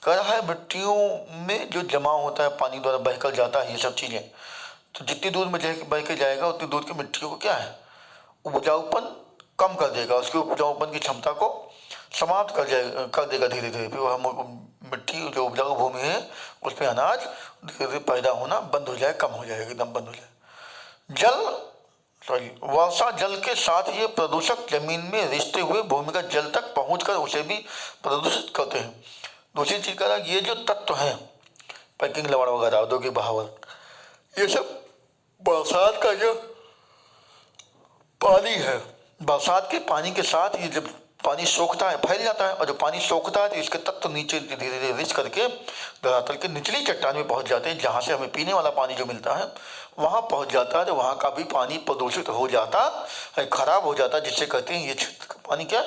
A: कह रहा है मिट्टियों में जो जमा होता है पानी द्वारा बहकर जाता है, ये सब चीजें, तो जितनी दूर में बह के जाएगा उतनी दूर की मिट्टियों को क्या है उपजाऊपन कम कर देगा, उसकी उपजाऊपन की क्षमता को समाप्त कर देगा धीरे धीरे। फिर वह मिट्टी जो उपजाऊ भूमि है उस पर अनाज धीरे धीरे पैदा होना बंद हो जाए, कम हो जाएगा, एकदम बंद हो जाए। वर्षा जल के साथ ये प्रदूषक जमीन में रिसते हुए भूमिगत जल तक पहुंचकर उसे भी प्रदूषित करते हैं। दूसरी चीज कह रहा है ये जो तत्व हैं पैकिंग, लवण वगैरह, औद्योगिक बहावल, ये सब बरसात का जो पानी है, बरसात के पानी के साथ ये जब पानी सोखता है फैल जाता है, और जब पानी सोखता है तो इसके तत्व नीचे धीरे धीरे रिस करके धरातल के निचली चट्टान में पहुंच जाते हैं, जहां से हमें पीने वाला पानी जो मिलता है वहां पहुंच जाता है, तो वहां का भी पानी प्रदूषित हो जाता है, खराब हो जाता है, जिससे कहते हैं ये क्षेत्र का पानी क्या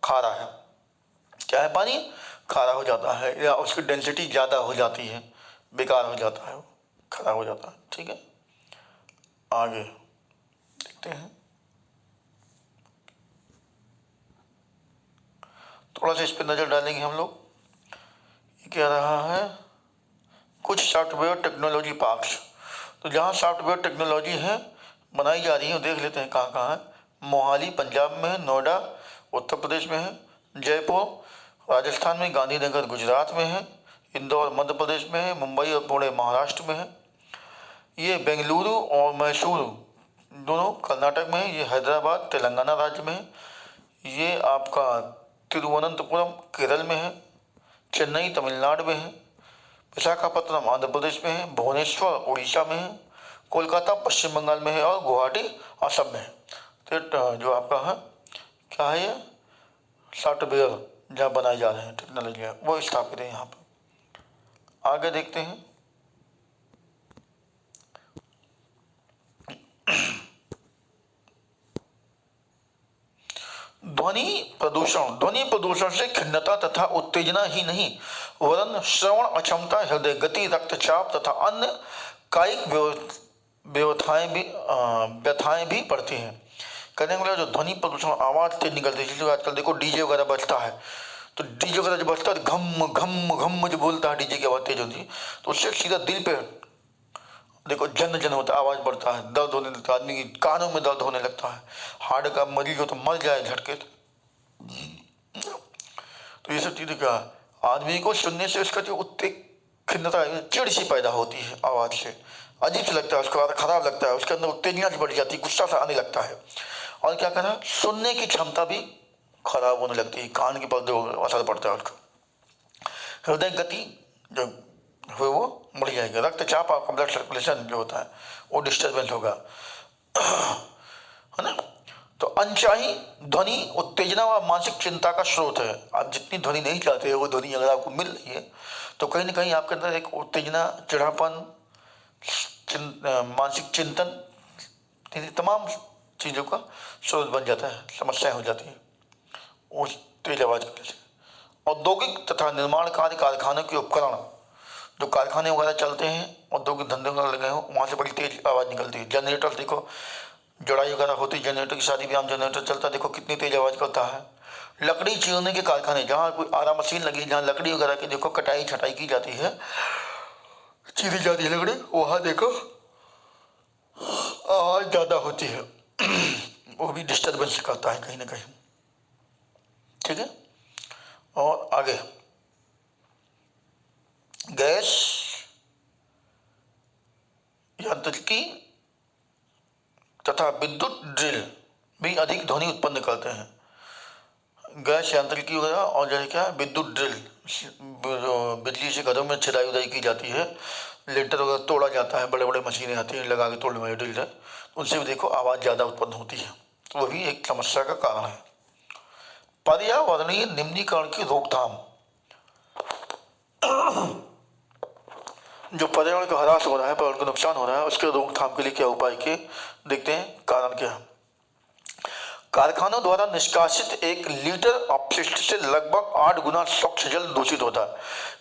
A: खारा है। क्या है पानी खारा हो जाता है, या उसकी डेंसिटी ज़्यादा हो जाती है, बेकार हो जाता है, खराब हो जाता है। ठीक है, आगे देखते हैं, थोड़ा सा इस पर नज़र डालेंगे हम लोग। ये कह रहा है कुछ सॉफ्टवेयर टेक्नोलॉजी पार्क्स, तो जहाँ सॉफ्टवेयर टेक्नोलॉजी है बनाई जा रही है देख लेते हैं कहाँ कहाँ है। मोहाली पंजाब में है, नोएडा उत्तर प्रदेश में है, जयपुर राजस्थान में, गांधीनगर गुजरात में है, इंदौर मध्य प्रदेश में है, मुंबई और पुणे महाराष्ट्र में है, ये बेंगलुरु और मैसूर दोनों कर्नाटक में है, ये हैदराबाद तेलंगाना राज्य में है, ये आपका तिरुवनंतपुरम केरल में है, चेन्नई तमिलनाडु में है, विशाखापट्टनम आंध्र प्रदेश में है, भुवनेश्वर उड़ीसा में है, कोलकाता पश्चिम बंगाल में है, और गुवाहाटी असम में है। तो जो आपका है क्या है ये सॉफ्टवेयर जहाँ बनाए जा रहे हैं टेक्नोलॉजी वो स्थापित है यहाँ पर। आगे देखते हैं, ध्वनि प्रदूषण से खिन्नता तथा उत्तेजना ही नहीं वरन श्रवण अक्षमता, हृदय गति, रक्तचाप तथा अन्य कायिक व्यथाएं भी बढ़ती हैं। कहने का जो ध्वनि प्रदूषण आवाज तेज निकलती है, जैसे आजकल देखो डीजे वगैरह बजता है, तो डीजे वगैरह जो बजता है घम घम घम जो बोलता है, डीजे की आवाज तेज होती है, तो उससे सीधा दिल पे देखो जन जन होता है, आवाज बढ़ता है, दर्द होने लगता है, आदमी की कानों में दर्द होने लगता है, हार्ट का मरीज हो तो मर जाए झटके। तो ये सब चीजें क्या आदमी को सुनने से उसका जो खिन्नता चिड़ सी पैदा होती है, आवाज से अजीब से लगता है, उसको खराब लगता है, उसके अंदर उत्तेजना सी बढ़ जाती है, गुस्सा सा आने लगता है, और क्या कहना सुनने की क्षमता भी खराब होने लगती है, कान के पर्दे असर पड़ता है उसका, हृदय गति जो हो वो बढ़ जाएगा, रक्तचाप आपका ब्लड सर्कुलेशन जो होता है वो डिस्टर्बेंस होगा, है ना। तो अनचाही ध्वनि उत्तेजना व मानसिक चिंता का स्रोत है। आप जितनी ध्वनि नहीं चाहते हो वो ध्वनि अगर आपको मिल रही है तो कहीं ना कहीं आपके अंदर एक उत्तेजना, चिढ़ापन, मानसिक चिंतन, तमाम चीज़ों का स्रोत बन जाता है, समस्याएं हो जाती है उस तेज आवाज की वजह से। औद्योगिक तथा निर्माण कार्य कारखानों के उपकरण, जो कारखाने वगैरह चलते हैं, औद्योगिक धंधे वगैरह लगे हों, वहाँ से बड़ी तेज आवाज़ निकलती है। जनरेटर देखो, जुड़ाई वगैरह होती, जनरेटर की शादी ब्याह में जनरेटर चलता, देखो कितनी तेज आवाज़ करता है। लकड़ी चीरने के कारखाने, जहाँ कोई आरा मशीन लगी, जहाँ लकड़ी वगैरह की देखो कटाई छटाई की जाती है, चीरी जाती है लकड़ी, वहाँ देखो आवाज़ ज़्यादा होती है। वो भी डिस्टर्बेंस करता है कहीं ना कहीं। ठीक है, और आगे गैस यांत्रिकी तथा विद्युत ड्रिल भी अधिक ध्वनि उत्पन्न करते हैं। गैस यांत्रिकी वगैरह और जैसे क्या विद्युत ड्रिल, बिजली से घरों में छिदाई उदाई की जाती है, लेंटर वगैरह तोड़ा जाता है, बड़े बड़े मशीनें आती हैं लगा के तोड़ने वाली ड्रिल है, उनसे भी देखो आवाज़ ज़्यादा उत्पन्न होती है, तो वो भी एक समस्या का कारण है। पर्यावरणीय निम्नीकरण की रोकथाम, जो पर्यावरण का ह्रास हो रहा है, पर्यावरण को नुकसान हो रहा है, उसके रोकथाम के लिए क्या उपाय के देखते हैं, कारण क्या है। कारखानों द्वारा निष्कासित 1 लीटर अपशिष्ट से लगभग 8 गुना स्वच्छ जल दूषित होता है।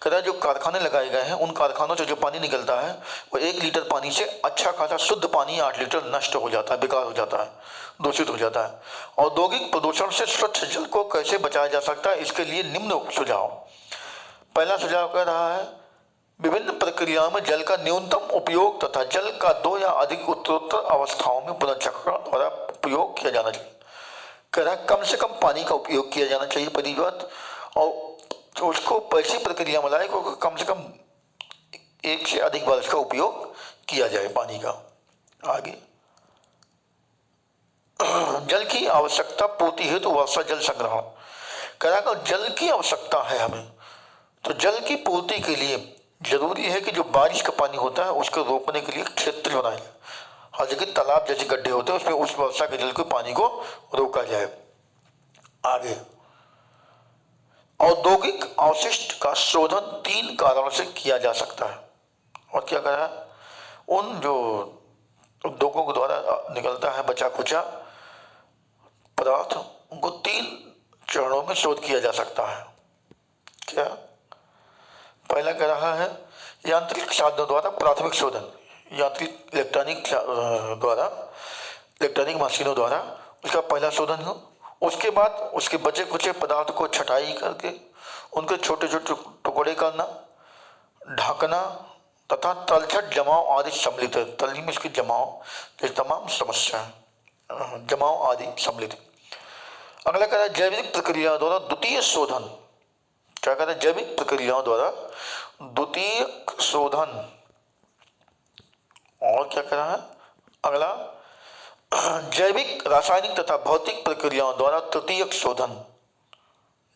A: कहता है जो कारखाने लगाए गए हैं उन कारखानों से जो पानी निकलता है वो 1 लीटर पानी से अच्छा खासा शुद्ध पानी 8 लीटर नष्ट हो जाता है, बेकार हो जाता है, दूषित हो जाता है। औद्योगिक प्रदूषण से स्वच्छ जल को कैसे बचाया जा सकता है, इसके लिए निम्न सुझाव। पहला सुझाव कह रहा है विभिन्न प्रक्रियाओं में जल का न्यूनतम उपयोग तथा जल का 2 या अधिक उत्तरोत्तर अवस्थाओं में पुनर्चक्रण द्वारा उपयोग किया जाना चाहिए। कह रहा कम से कम पानी का उपयोग किया जाना चाहिए पहली बात, और उसको ऐसी प्रक्रिया में लाए कि कम से कम 1 से अधिक बार इसका उपयोग किया जाए पानी का। आगे जल की आवश्यकता पूर्ति हेतु वर्षा जल संग्रहण, कह रहा जल की आवश्यकता है हमें, तो जल की पूर्ति के लिए जरूरी है कि जो बारिश का पानी होता है उसको रोकने के लिए क्षेत्र बनाए, हर जगह तालाब जैसे गड्ढे होते हैं उसमें उस वर्षा के जल के पानी को रोका जाए। आगे औद्योगिक अवशिष्ट का शोधन 3 कारणों से किया जा सकता है। और क्या करा, उन जो उद्योगों के द्वारा निकलता है बचा खुचा पदार्थ, उनको 3 चरणों में शोध किया जा सकता है। क्या, पहला कह रहा है यांत्रिक साधनों द्वारा प्राथमिक शोधन, यांत्रिक इलेक्ट्रॉनिक द्वारा, इलेक्ट्रॉनिक मशीनों द्वारा उसका पहला शोधन हो। उसके बाद उसके बचे कुचे पदार्थ को छटाई करके उनके छोटे छोटे टुकड़े करना, ढकना तथा तलछट जमाव आदि सम्मिलित है। तली में इसकी जमाव, ये तमाम समस्याएं जमाव आदि सम्मिलित है। अगला कह रहा है जैविक प्रक्रिया द्वारा द्वितीय शोधन, क्या कहते हैं जैविक प्रक्रियाओं द्वारा द्वितीय शोधन। और क्या कह रहा है अगला, जैविक रासायनिक तथा भौतिक प्रक्रियाओं द्वारा तृतीयक शोधन,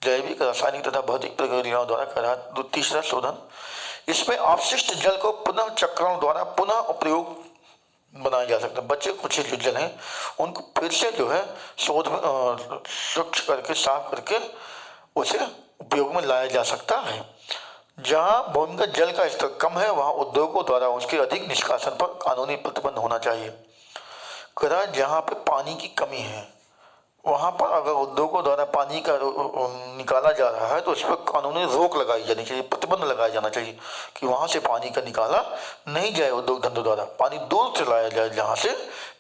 A: जैविक रासायनिक तथा भौतिक प्रक्रियाओं द्वारा कह रहा है तीसरा शोधन। इसमें अपशिष्ट जल को पुनः चक्रण द्वारा पुनः उपयोग बनाया जा सकता है। बच्चे कुछ जो जल हैं उनको फिर से जो है शोध में स्वच्छ करके साफ करके उसे उपयोग में लाया जा सकता है। जहाँ भूमिगत जल का स्तर कम है वहाँ उद्योगों द्वारा उसके अधिक निष्कासन पर कानूनी प्रतिबंध होना चाहिए। कह जहाँ पे पानी की कमी है वहाँ पर अगर उद्योगों द्वारा पानी का निकाला जा रहा है तो उस पर कानूनी रोक लगाई जानी चाहिए, प्रतिबंध लगाया जाना चाहिए कि वहाँ से पानी का निकाला नहीं जाए उद्योग धंधों द्वारा, पानी दूर से लाया जाए जहाँ से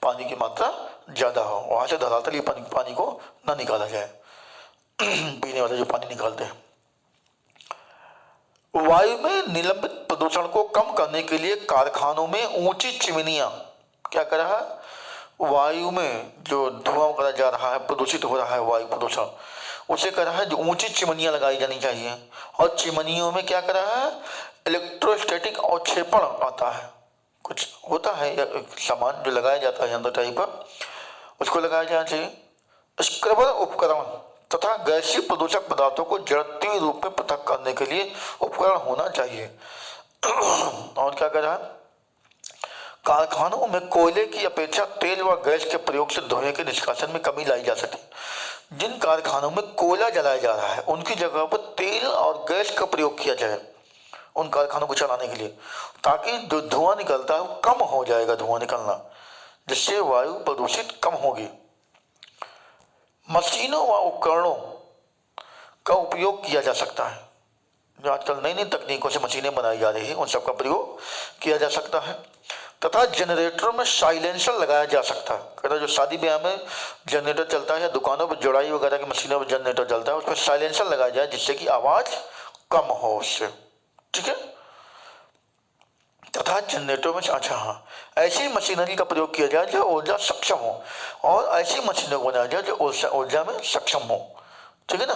A: पानी की मात्रा ज़्यादा हो, वहाँ से धरातली पानी को न निकाला जाए पीने वाला जो पानी निकालते हैं। वायु में निलंबित प्रदूषण को कम करने के लिए कारखानों में ऊंची चिमनियां, क्या कर रहा है वायु में जो धुआं वगैरह जा रहा है, प्रदूषित हो रहा है वायु प्रदूषण, उसे कह रहा है जो ऊंची चिमनियां लगाई जानी चाहिए। और चिमनियों में क्या कर रहा है इलेक्ट्रोस्टैटिक अवक्षेपण आता है, कुछ होता है सामान जो लगाया जाता है अंदर टाइप पर, उसको लगाया जाना चाहिए। स्क्रबर उपकरण तथा गैसीय प्रदूषक पदार्थों को जड़त्वीय रूप में पृथक करने के लिए उपकरण होना चाहिए। और क्या कर रहा है कारखानों में कोयले की अपेक्षा तेल व गैस के प्रयोग से धुएं के निष्कासन में कमी लाई जा सके। जिन कारखानों में कोयला जलाया जा रहा है उनकी जगह पर तेल और गैस का प्रयोग किया जाए उन कारखानों को चलाने के लिए, ताकि जो धुआं निकलता है वो कम हो जाएगा धुआं निकलना, जिससे वायु प्रदूषित कम होगी। मशीनों व उपकरणों का उपयोग किया जा सकता है, जो आजकल नई नई तकनीकों से मशीनें बनाई जा रही है उन सबका प्रयोग किया जा सकता है तथा जनरेटर में साइलेंसर लगाया जा सकता है। कहता जो शादी ब्याह में जनरेटर चलता है या दुकानों पर जुड़ाई वगैरह की मशीनों पर जनरेटर चलता है, उसमें साइलेंसर लगाया जाए जिससे कि आवाज कम हो उससे। ठीक है। तथा जनरेटर में, अच्छा हाँ, ऐसी मशीनरी का प्रयोग किया जाए जो ऊर्जा सक्षम हो, और ऐसी मशीनों को बनाया जाए जो ऊर्जा में सक्षम हो। ठीक है ना।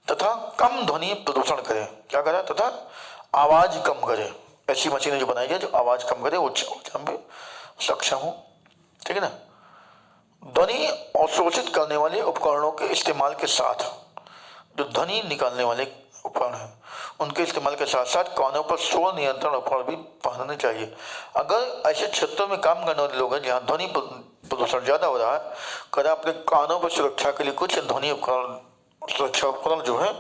A: तथा कम ध्वनि प्रदूषण करे। क्या करे? तथा आवाज कम करे। ऐसी मशीनें जो बनाई जाए जो आवाज कम करे, ऊर्जा में सक्षम हो। ठीक है ना। ध्वनि अवशोषित करने वाले उपकरणों के इस्तेमाल के साथ, जो ध्वनि निकालने वाले उपकरण हैं उनके इस्तेमाल के साथ साथ कानों पर शोर नियंत्रण उपकरण भी पहनने चाहिए। अगर ऐसे क्षेत्रों में काम करने वाले लोग हैं जहाँ ध्वनि प्रदूषण ज्यादा हो रहा है, कर अपने कानों पर सुरक्षा के लिए कुछ ध्वनि उपकरण, सुरक्षा उपकरण जो है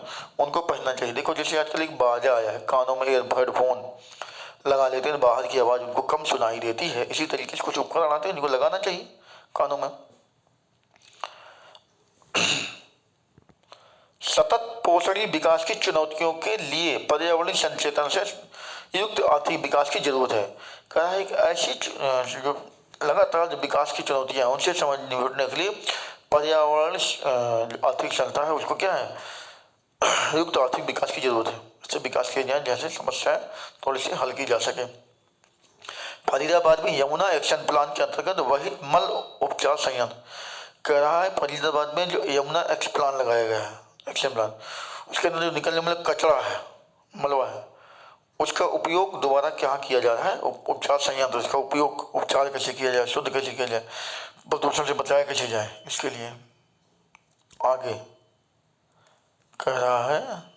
A: उनको पहनना चाहिए। देखो जैसे आजकल एक बाजा आया है, कानों में हेडफोन लगा लेते हैं, बाहर की आवाज उनको कम सुनाई देती है। इसी तरीके से कुछ उपकरण आते हैं जिनको लगाना चाहिए कानों में। सतत पोषणी विकास की चुनौतियों के लिए पर्यावरणीय संचेतन से युक्त आर्थिक विकास की जरूरत है। कहा है कि ऐसी जो लगातार जो विकास की चुनौतियां हैं उनसे निपटने के लिए पर्यावरण जो आर्थिक संस्था है उसको क्या है, युक्त आर्थिक विकास की जरूरत है। इससे विकास किए जाए जैसे समस्याएं थोड़ी सी हल की जा सके। फरीदाबाद में यमुना एक्शन प्लान के अंतर्गत वही मल उपचार संयंत्र, कह रहा है फरीदाबाद में जो यमुना एक्शन प्लान लगाया गया है, एक्शन प्लान, उसके अंदर जो निकलने वाला कचरा है, मलबा है, उसका उपयोग दोबारा क्या किया जा रहा है, उपचार संयंत्र, उसका उपयोग उपचार कैसे किया जाए, शुद्ध कैसे किया जाए, प्रदूषण से बचाया कैसे जाए, इसके लिए आगे कह रहा है।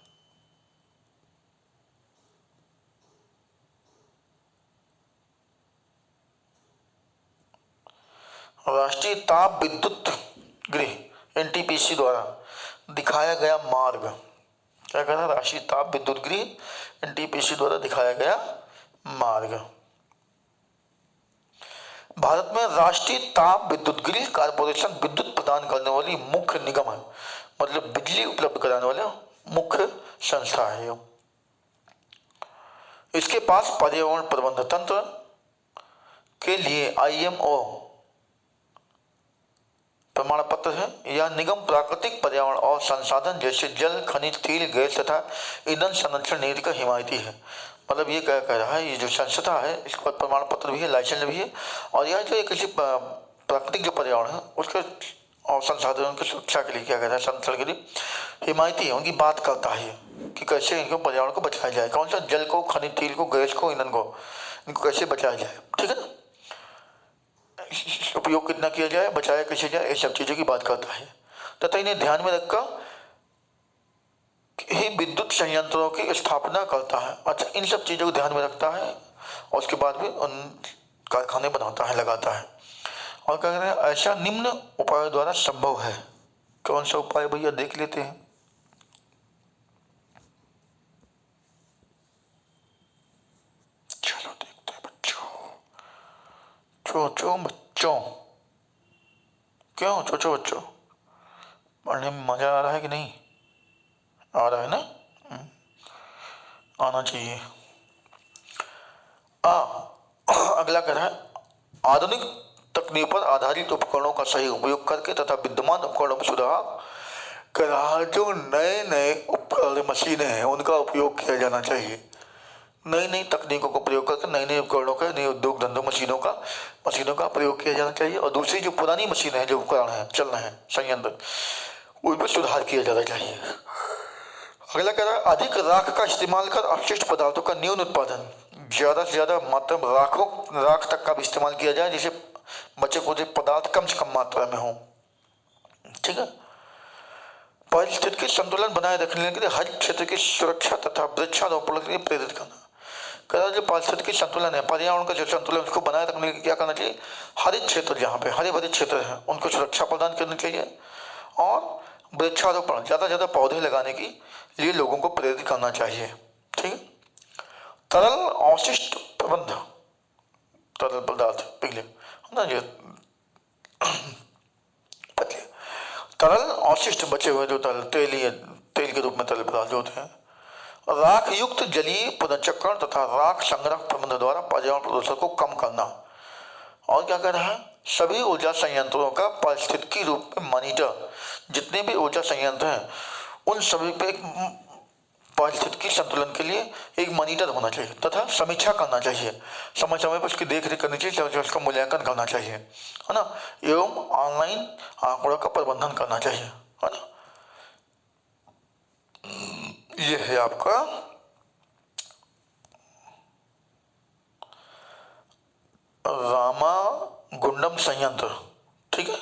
A: राष्ट्रीय ताप विद्युत गृह एनटीपीसी द्वारा दिखाया गया मार्ग, क्या कहना है, राष्ट्रीय ताप विद्युत गृह एनटीपीसी द्वारा दिखाया गया मार्ग। भारत में राष्ट्रीय ताप विद्युत गृह कारपोरेशन विद्युत प्रदान करने वाली मुख्य निगम है, मतलब बिजली उपलब्ध कराने वाले मुख्य संस्था है। इसके पास पर्यावरण प्रबंधन तंत्र के लिए आईएमओ प्रमाण पत्र है। यह निगम प्राकृतिक पर्यावरण और संसाधन जैसे जल, खनिज, तेल, गैस तथा ईंधन संरक्षण नीति का हिमायती है। मतलब ये कह रहा है, ये जो संस्था है इसका प्रमाण पत्र भी है, लाइसेंस भी है, और यह जो किसी प्राकृतिक जो पर्यावरण है उसके और संसाधनों की सुरक्षा के लिए क्या कहता है, संरक्षण के लिए हिमायती है, उनकी बात करता है कि कैसे इनको पर्यावरण को बचाया जाए, कौन सा जल को, खनिज तेल को, गैस को, ईंधन को, इनको कैसे बचाया जाए। ठीक है ना। उपयोग कितना किया जाए, बचाया कैसे जाए, ये सब चीजों की बात करता है। तथा इन्हें ध्यान में रखकर ही विद्युत संयंत्रों की स्थापना करता है। अच्छा, इन सब चीजों को ध्यान में रखता है और उसके बाद भी उन कारखाने बनाता है, लगाता है। और क्या कहते हैं, ऐसा निम्न उपायों द्वारा संभव है। कौन सा उपाय भैया देख लेते हैं। चलो देखते हैं बच्चों। चो बच्चों, क्यों चो बच्चों, पढ़ने में मजा आ रहा है कि नहीं आ रहा है ना? आना चाहिए। अगला कह रहा है, आधुनिक तकनीक पर आधारित उपकरणों का सही उपयोग करके तथा विद्यमान उपकरणों में सुधार कर रहा है। जो नए नए उपकरण मशीनें हैं उनका उपयोग किया जाना चाहिए। नई नई तकनीकों का प्रयोग करके नए नए उपकरणों का, नए उद्योग धंधों मशीनों का प्रयोग किया जाना चाहिए। और दूसरी जो पुरानी मशीनें हैं, जो उपकरण हैं, चल रहे हैं संयंत्र, उनमें सुधार किया जाना चाहिए। अगला कह रहा है, अधिक राख का इस्तेमाल कर अपशिष्ट पदार्थों का न्यून उत्पादन, ज्यादा से ज्यादा मात्रा में राख तक का भी इस्तेमाल किया जाए जिससे बचे कुछ पदार्थ कम से कम मात्रा में हो। ठीक है। पारिस्थितिकी संतुलन बनाए रखने के लिए हर क्षेत्र की सुरक्षा तथा वृक्षारोपण के लिए प्रेरित करना। कह जो पारिस्थितिकी संतुलन है, पर्यावरण का जो संतुलन, उसको बनाए रखने के लिए क्या करना चाहिए, हरित क्षेत्र जहाँ पे हरे भरे क्षेत्र हैं उनको सुरक्षा प्रदान करनी चाहिए, और वृक्षारोपण, ज्यादा से ज्यादा पौधे लगाने के लिए लोगों को प्रेरित करना चाहिए। ठीक है। तरल अवशिष्ट प्रबंध, तरल पदार्थ पिघले ना, जो पतले तरल अवशिष्ट बचे हुए जो तरल तेल के रूप में तरल पदार्थ जो होते हैं राख युक्त जलीय पुनर्चक्रण तथा राख संग्रह प्रबंध द्वारा पर्यावरण प्रदूषण को कम करना। और क्या कर रहा है, सभी ऊर्जा संयंत्रों का पारिस्थितिकी रूप में मॉनिटर, जितने भी ऊर्जा संयंत्र हैं उन सभी पे एक पारिस्थितिकी संतुलन के लिए एक मॉनिटर होना चाहिए तथा समीक्षा करना चाहिए, समय समय पर उसकी देख रेख करनी चाहिए, उसका मूल्यांकन करना चाहिए, है ना, एवं ऑनलाइन आंकड़ों का प्रबंधन करना चाहिए, है ना। ये है आपका रामागुंडम संयंत्र। ठीक है,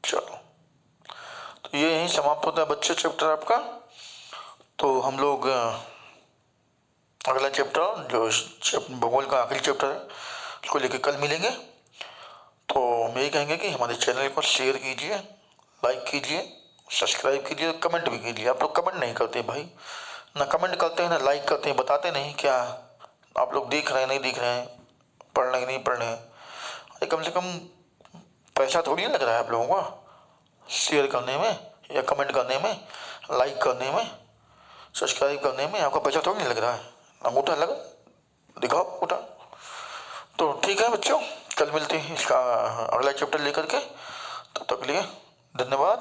A: चलो, तो ये यहीं समाप्त होता है बच्चे चैप्टर आपका। तो हम लोग अगला चैप्टर जो भूगोल का आखिरी चैप्टर है उसको लेकर कल मिलेंगे। तो हम यही कहेंगे कि हमारे चैनल को शेयर कीजिए, लाइक कीजिए, सब्सक्राइब कीजिए, कमेंट भी कीजिए। आप लोग कमेंट नहीं करते भाई, ना कमेंट करते हैं ना लाइक करते हैं, बताते नहीं क्या आप लोग देख रहे हैं नहीं देख रहे हैं, पढ़ रहे हैं नहीं पढ़ रहे हैं। अरे कम से कम पैसा थोड़ी ना लग रहा है आप लोगों का शेयर करने में या कमेंट करने में, लाइक करने में, सब्सक्राइब करने में आपका पैसा थोड़ी नहीं लग रहा है। अंगूठा लगा, दिखाओ अंगूठा। तो ठीक है बच्चों, कल मिलते हैं इसका अगला चैप्टर लेकर के। तब तक के लिए धन्यवाद।